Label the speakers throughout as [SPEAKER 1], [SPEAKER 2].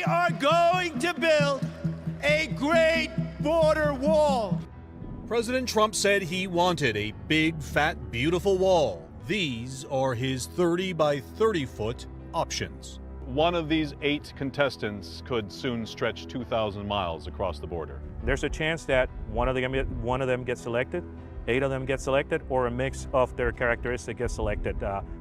[SPEAKER 1] We are going to build a great border wall.
[SPEAKER 2] President Trump said he wanted a big, fat, beautiful wall. These are his 30 by 30 foot options.
[SPEAKER 3] One of these 8 contestants could soon stretch 2,000 miles across the border.
[SPEAKER 4] There's a chance that one of them gets selected, 8 of them get selected, or a mix of their characteristics gets selected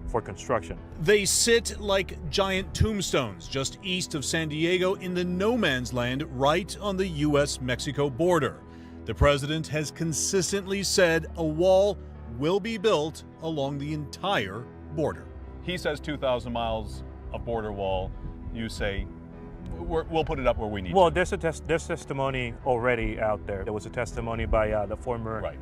[SPEAKER 4] for construction.
[SPEAKER 2] They sit like giant tombstones just east of San Diego in the no man's land right on the U.S.-Mexico border. The president has consistently said a wall will be built along the entire border.
[SPEAKER 3] He says 2,000 miles of border wall. You say, we'll put it up where we need
[SPEAKER 4] Well,
[SPEAKER 3] to.
[SPEAKER 4] there's testimony already out there. There was a testimony by the former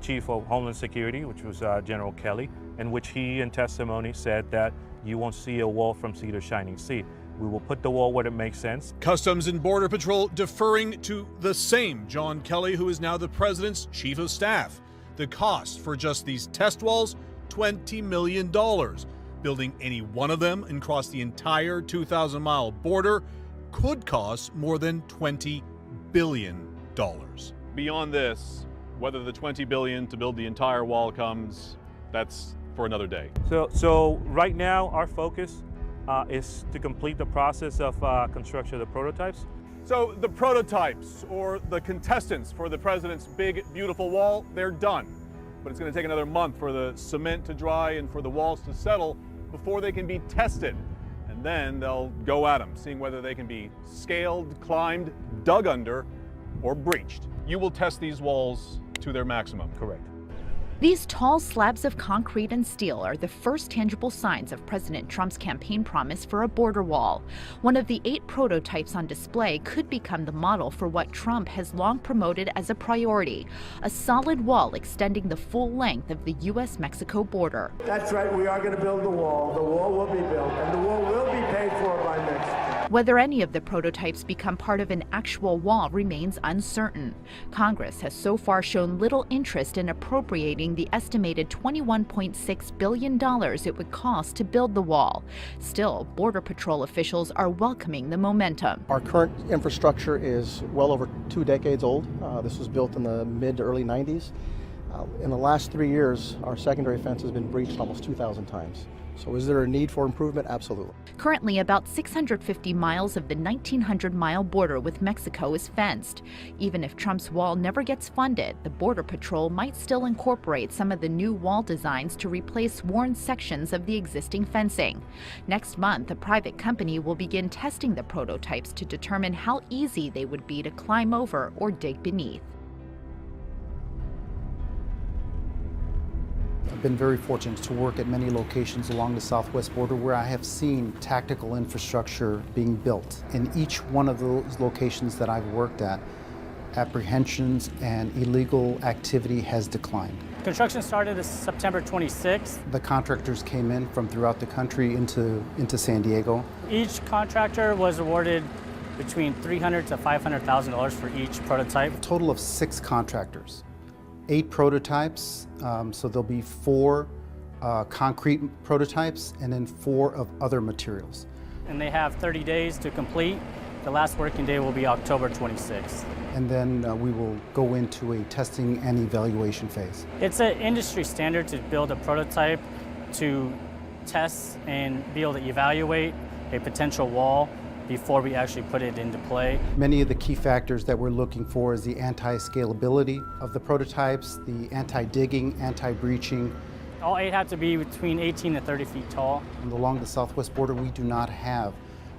[SPEAKER 4] Chief of Homeland Security, which was General Kelly, in which he in testimony said that you won't see a wall from sea to shining sea. We will put the wall where it makes sense.
[SPEAKER 2] Customs and Border Patrol deferring to the same John Kelly, who is now the president's chief of staff. The cost for just these test walls, $20 million. Building any one of them and across the entire 2,000-mile border could cost more than $20 billion.
[SPEAKER 3] Beyond this, whether the $20 billion to build the entire wall comes, that's for another day.
[SPEAKER 4] So right now, our focus is to complete the process of construction of the prototypes.
[SPEAKER 3] So the prototypes, or the contestants for the president's big, beautiful wall, they're done. But it's going to take another month for the cement to dry and for the walls to settle before they can be tested. And then they'll go at them, seeing whether they can be scaled, climbed, dug under, or breached. You will test these walls to their maximum.
[SPEAKER 4] Correct.
[SPEAKER 5] These tall slabs of concrete and steel are the first tangible signs of President Trump's campaign promise for a border wall. One of the 8 prototypes on display could become the model for what Trump has long promoted as a priority, a solid wall extending the full length of the U.S.-Mexico border.
[SPEAKER 6] That's right, we are going to build the wall. The wall will be built, and the wall will be paid for by Mexico.
[SPEAKER 5] Whether any of the prototypes become part of an actual wall remains uncertain. Congress has so far shown little interest in appropriating the estimated $21.6 billion it would cost to build the wall. Still, Border Patrol officials are welcoming the momentum.
[SPEAKER 7] Our current infrastructure is well over 2 decades old. This was built in the mid to early 90s. In the last 3 years, our secondary fence has been breached almost 2,000 times. So is there a need for improvement? Absolutely.
[SPEAKER 5] Currently, about 650 miles of the 1,900-mile border with Mexico is fenced. Even if Trump's wall never gets funded, the Border Patrol might still incorporate some of the new wall designs to replace worn sections of the existing fencing. Next month, a private company will begin testing the prototypes to determine how easy they would be to climb over or dig beneath.
[SPEAKER 8] I've been very fortunate to work at many locations along the southwest border where I have seen tactical infrastructure being built. In each one of those locations that I've worked at, apprehensions and illegal activity has declined.
[SPEAKER 9] Construction started this September 26th.
[SPEAKER 8] The contractors came in from throughout the country into San Diego.
[SPEAKER 9] Each contractor was awarded between $300,000 to $500,000 for each prototype.
[SPEAKER 8] A total of 6 contractors. 8 prototypes, so there'll be 4 concrete prototypes and then 4 of other materials.
[SPEAKER 9] And they have 30 days to complete. The last working day will be October 26th.
[SPEAKER 8] And then we will go into a testing and evaluation phase.
[SPEAKER 9] It's an industry standard to build a prototype to test and be able to evaluate a potential wall before we actually put it into play.
[SPEAKER 8] Many of the key factors that we're looking for is the anti-scalability of the prototypes, the anti-digging, anti-breaching.
[SPEAKER 9] All 8 have to be between 18 to 30 feet tall.
[SPEAKER 8] And along the southwest border, we do not have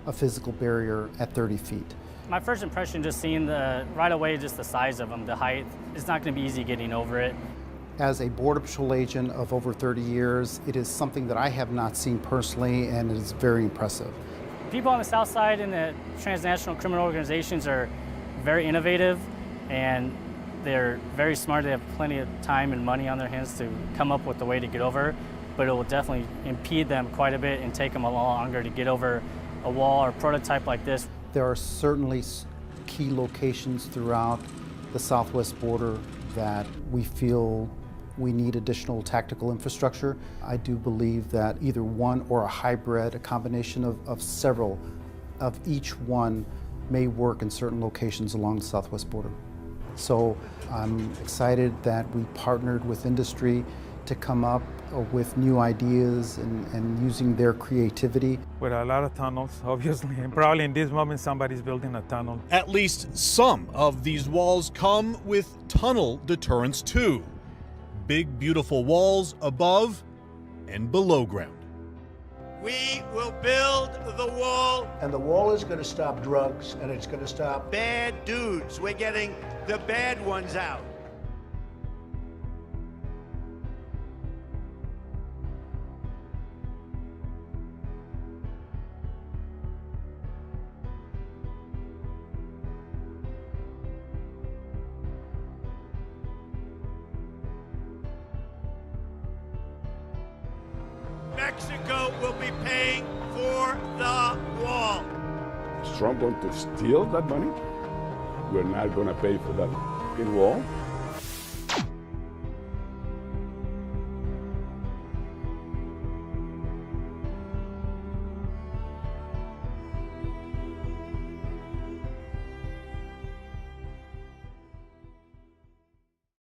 [SPEAKER 8] a physical barrier at 30 feet.
[SPEAKER 9] My first impression, just seeing right away, just the size of them, the height, it's not going to be easy getting over it.
[SPEAKER 8] As a Border Patrol agent of over 30 years, it is something that I have not seen personally, and it is very impressive.
[SPEAKER 9] People on the south side and the transnational criminal organizations are very innovative, and they're very smart. They have plenty of time and money on their hands to come up with a way to get over, but it will definitely impede them quite a bit and take them a lot longer to get over a wall or prototype like this.
[SPEAKER 8] There are certainly key locations throughout the southwest border that we feel we need additional tactical infrastructure. I do believe that either one or a hybrid, a combination of several of each one may work in certain locations along the southwest border. So I'm excited that we partnered with industry to come up with new ideas and using their creativity.
[SPEAKER 10] With a lot of tunnels, obviously, and probably in this moment somebody's building a tunnel.
[SPEAKER 2] At least some of these walls come with tunnel deterrence too. Big, beautiful walls above and below ground.
[SPEAKER 1] We will build the wall.
[SPEAKER 6] And the wall is going to stop drugs, and it's going to stop
[SPEAKER 1] Bad dudes. We're getting the bad ones out. Mexico will be paying for the wall.
[SPEAKER 11] Is Trump going to steal that money? We're not going to pay for that fucking wall.